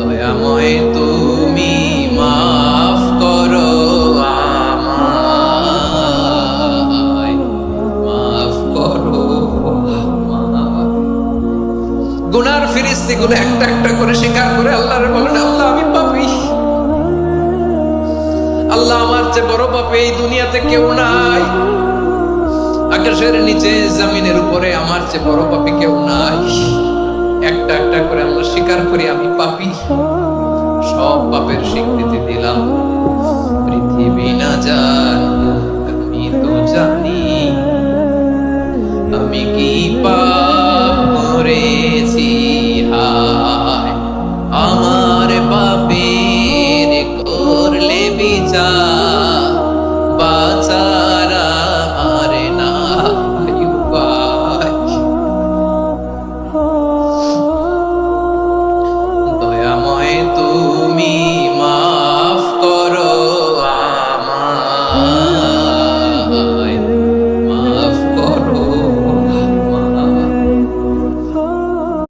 দয়াময় তুমি মাফ করো আমায়, মাফ করো আমায়। গুনার ফিরিস্তিগুলো একটা একটা করে স্বীকার করে আল্লাহরে বলেন, আল্লাহ আমি পাপী, আল্লাহ আমার চেয়ে বড় পাপী এই দুনিয়াতে কেউ নাই, আকাশের নিচে জমিনের উপরে আমার চেয়ে বড় পাপী কেউ নাই। একটা একটা করে আমরা স্বীকার করি আমি পাপী, সব পাপের স্বীকৃতি দিলাম। পৃথিবী না জানুক আমি তো জানি আমি কি